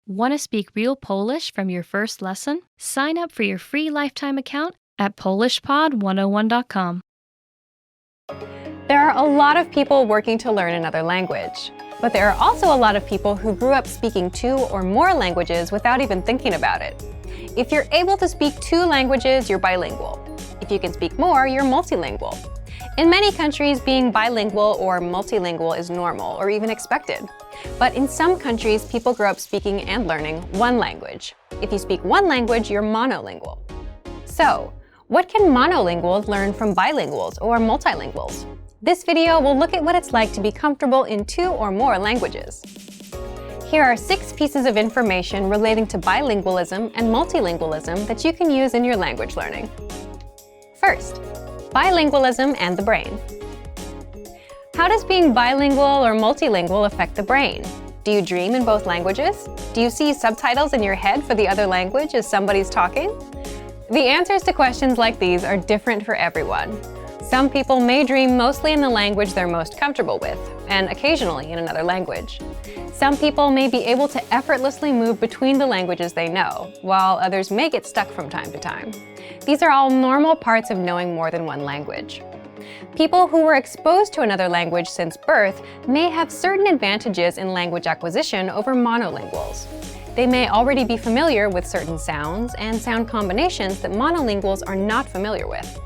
Want to speak real Polish from your first lesson? Sign up for your free lifetime account at PolishPod101.com. There are a lot of people working to learn another language, but there are also a lot of people who grew up speaking 2 or more languages without even thinking about it. If you're able to speak 2 languages, you're bilingual. If you can speak more, you're multilingual. In many countries, being bilingual or multilingual is normal or even expected. But in some countries, people grow up speaking and learning 1 language. If you speak 1 language, you're monolingual. So, what can monolinguals learn from bilinguals or multilinguals? This video will look at what it's like to be comfortable in 2 or more languages. Here are 6 pieces of information relating to bilingualism and multilingualism that you can use in your language learning. First, bilingualism and the brain. How does being bilingual or multilingual affect the brain? Do you dream in both languages? Do you see subtitles in your head for the other language as somebody's talking? The answers to questions like these are different for everyone. Some people may dream mostly in the language they're most comfortable with, and occasionally in another language. Some people may be able to effortlessly move between the languages they know, while others may get stuck from time to time. These are all normal parts of knowing more than 1 language. People who were exposed to another language since birth may have certain advantages in language acquisition over monolinguals. They may already be familiar with certain sounds and sound combinations that monolinguals are not familiar with.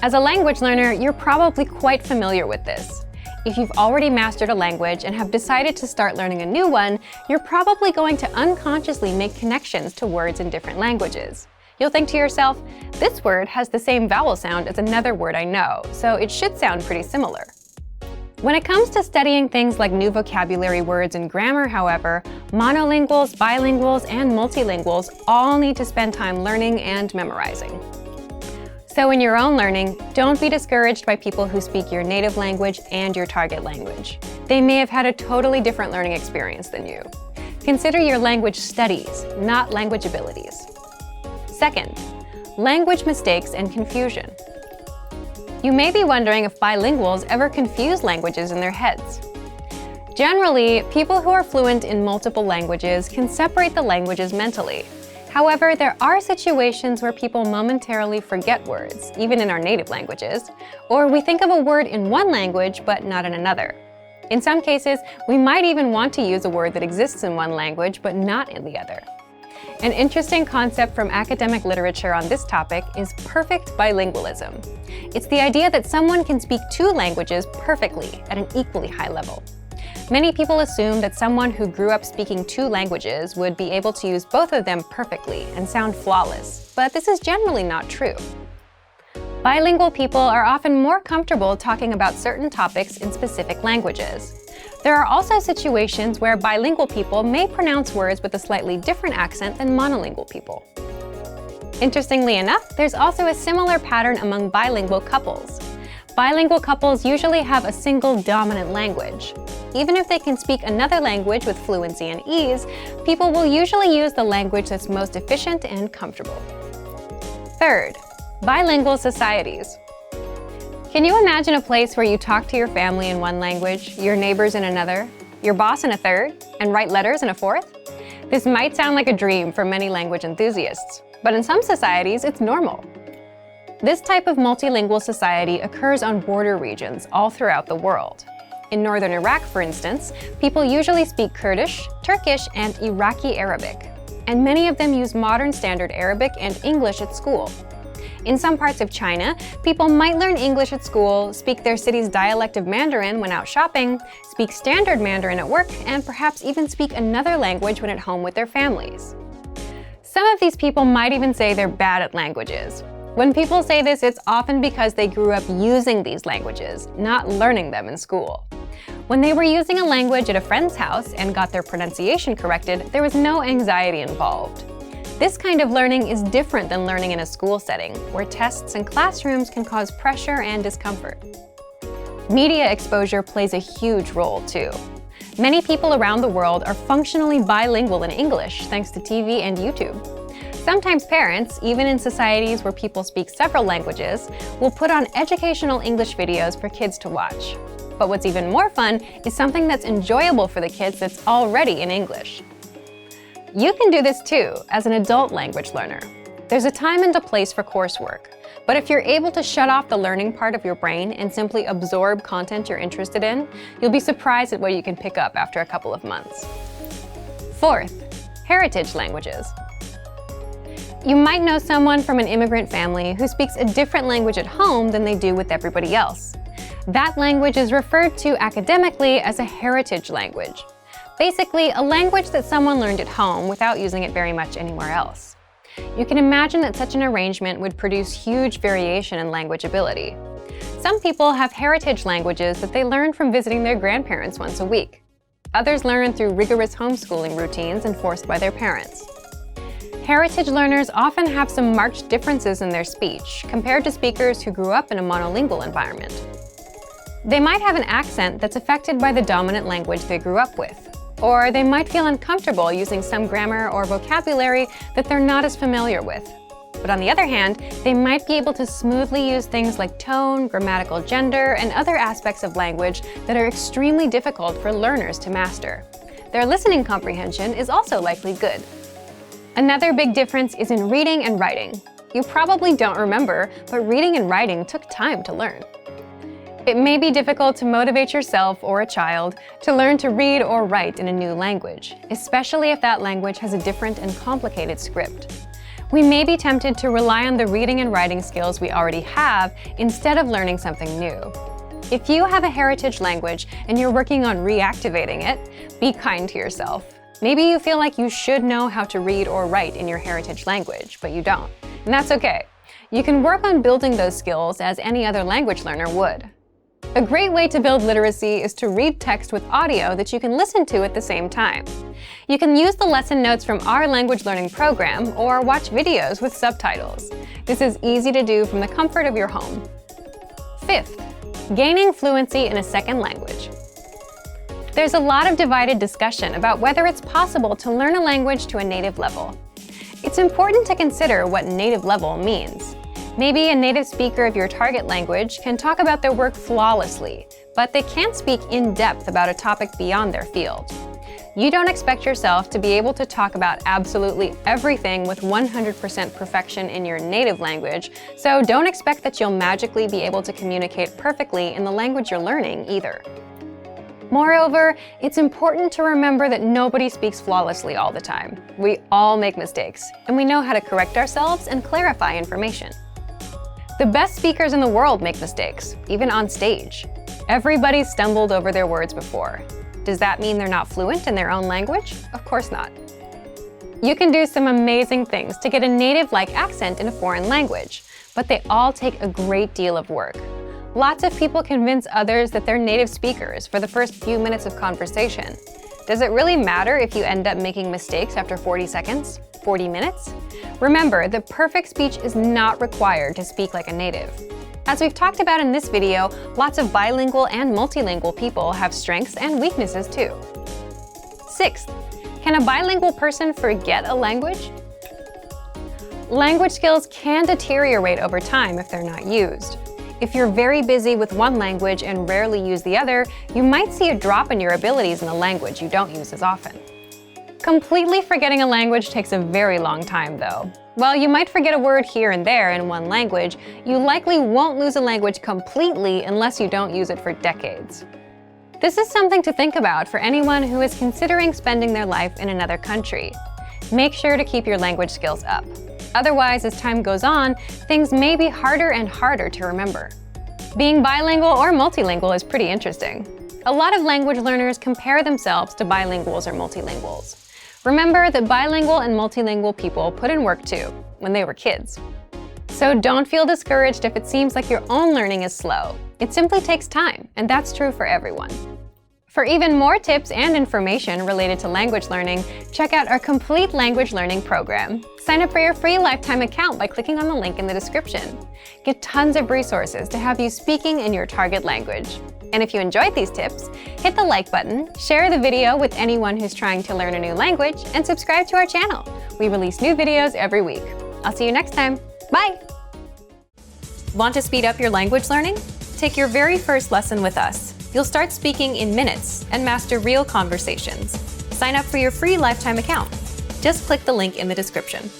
As a language learner, you're probably quite familiar with this. If you've already mastered a language and have decided to start learning a new one, you're probably going to unconsciously make connections to words in different languages. You'll think to yourself, this word has the same vowel sound as another word I know, so it should sound pretty similar. When it comes to studying things like new vocabulary words and grammar, however, monolinguals, bilinguals, and multilinguals all need to spend time learning and memorizing. So in your own learning, don't be discouraged by people who speak your native language and your target language. They may have had a totally different learning experience than you. Consider your language studies, not language abilities. Second, language mistakes and confusion. You may be wondering if bilinguals ever confuse languages in their heads. Generally, people who are fluent in multiple languages can separate the languages mentally. However, there are situations where people momentarily forget words, even in our native languages, or we think of a word in one language but not in another. In some cases, we might even want to use a word that exists in one language but not in the other. An interesting concept from academic literature on this topic is perfect bilingualism. It's the idea that someone can speak 2 languages perfectly at an equally high level. Many people assume that someone who grew up speaking 2 languages would be able to use both of them perfectly and sound flawless, but this is generally not true. Bilingual people are often more comfortable talking about certain topics in specific languages. There are also situations where bilingual people may pronounce words with a slightly different accent than monolingual people. Interestingly enough, there's also a similar pattern among bilingual couples. Bilingual couples usually have a single dominant language. Even if they can speak another language with fluency and ease, people will usually use the language that's most efficient and comfortable. Third, bilingual societies. Can you imagine a place where you talk to your family in 1 language, your neighbors in another, your boss in a 3rd, and write letters in a 4th? This might sound like a dream for many language enthusiasts, but in some societies, it's normal. This type of multilingual society occurs on border regions all throughout the world. In northern Iraq, for instance, people usually speak Kurdish, Turkish, and Iraqi Arabic, and many of them use modern standard Arabic and English at school. In some parts of China, people might learn English at school, speak their city's dialect of Mandarin when out shopping, speak standard Mandarin at work, and perhaps even speak another language when at home with their families. Some of these people might even say they're bad at languages. When people say this, it's often because they grew up using these languages, not learning them in school. When they were using a language at a friend's house and got their pronunciation corrected, there was no anxiety involved. This kind of learning is different than learning in a school setting, where tests and classrooms can cause pressure and discomfort. Media exposure plays a huge role too. Many people around the world are functionally bilingual in English thanks to TV and YouTube. Sometimes parents, even in societies where people speak several languages, will put on educational English videos for kids to watch. But what's even more fun is something that's enjoyable for the kids that's already in English. You can do this too as an adult language learner. There's a time and a place for coursework, but if you're able to shut off the learning part of your brain and simply absorb content you're interested in, you'll be surprised at what you can pick up after a couple of months. Fourth, heritage languages. You might know someone from an immigrant family who speaks a different language at home than they do with everybody else. That language is referred to academically as a heritage language. Basically, a language that someone learned at home without using it very much anywhere else. You can imagine that such an arrangement would produce huge variation in language ability. Some people have heritage languages that they learn from visiting their grandparents once a week. Others learn through rigorous homeschooling routines enforced by their parents. Heritage learners often have some marked differences in their speech compared to speakers who grew up in a monolingual environment. They might have an accent that's affected by the dominant language they grew up with. Or they might feel uncomfortable using some grammar or vocabulary that they're not as familiar with. But on the other hand, they might be able to smoothly use things like tone, grammatical gender, and other aspects of language that are extremely difficult for learners to master. Their listening comprehension is also likely good. Another big difference is in reading and writing. You probably don't remember, but reading and writing took time to learn. It may be difficult to motivate yourself or a child to learn to read or write in a new language, especially if that language has a different and complicated script. We may be tempted to rely on the reading and writing skills we already have instead of learning something new. If you have a heritage language and you're working on reactivating it, be kind to yourself. Maybe you feel like you should know how to read or write in your heritage language, but you don't. And that's okay. You can work on building those skills as any other language learner would. A great way to build literacy is to read text with audio that you can listen to at the same time. You can use the lesson notes from our language learning program or watch videos with subtitles. This is easy to do from the comfort of your home. Fifth, gaining fluency in a second language. There's a lot of divided discussion about whether it's possible to learn a language to a native level. It's important to consider what native level means. Maybe a native speaker of your target language can talk about their work flawlessly, but they can't speak in depth about a topic beyond their field. You don't expect yourself to be able to talk about absolutely everything with 100% perfection in your native language, so don't expect that you'll magically be able to communicate perfectly in the language you're learning either. Moreover, it's important to remember that nobody speaks flawlessly all the time. We all make mistakes, and we know how to correct ourselves and clarify information. The best speakers in the world make mistakes, even on stage. Everybody's stumbled over their words before. Does that mean they're not fluent in their own language? Of course not. You can do some amazing things to get a native-like accent in a foreign language, but they all take a great deal of work. Lots of people convince others that they're native speakers for the first few minutes of conversation. Does it really matter if you end up making mistakes after 40 seconds? 40 minutes? Remember, the perfect speech is not required to speak like a native. As we've talked about in this video, lots of bilingual and multilingual people have strengths and weaknesses too. Sixth, can a bilingual person forget a language? Language skills can deteriorate over time if they're not used. If you're very busy with one language and rarely use the other, you might see a drop in your abilities in the language you don't use as often. Completely forgetting a language takes a very long time though. While you might forget a word here and there in one language, you likely won't lose a language completely unless you don't use it for decades. This is something to think about for anyone who is considering spending their life in another country. Make sure to keep your language skills up. Otherwise, as time goes on, things may be harder and harder to remember. Being bilingual or multilingual is pretty interesting. A lot of language learners compare themselves to bilinguals or multilinguals. Remember that bilingual and multilingual people put in work too, when they were kids. So don't feel discouraged if it seems like your own learning is slow. It simply takes time, and that's true for everyone. For even more tips and information related to language learning, check out our complete language learning program. Sign up for your free lifetime account by clicking on the link in the description. Get tons of resources to have you speaking in your target language. And if you enjoyed these tips, hit the like button, share the video with anyone who's trying to learn a new language, and subscribe to our channel. We release new videos every week. I'll see you next time. Bye! Want to speed up your language learning? Take your very first lesson with us. You'll start speaking in minutes and master real conversations. Sign up for your free lifetime account. Just click the link in the description.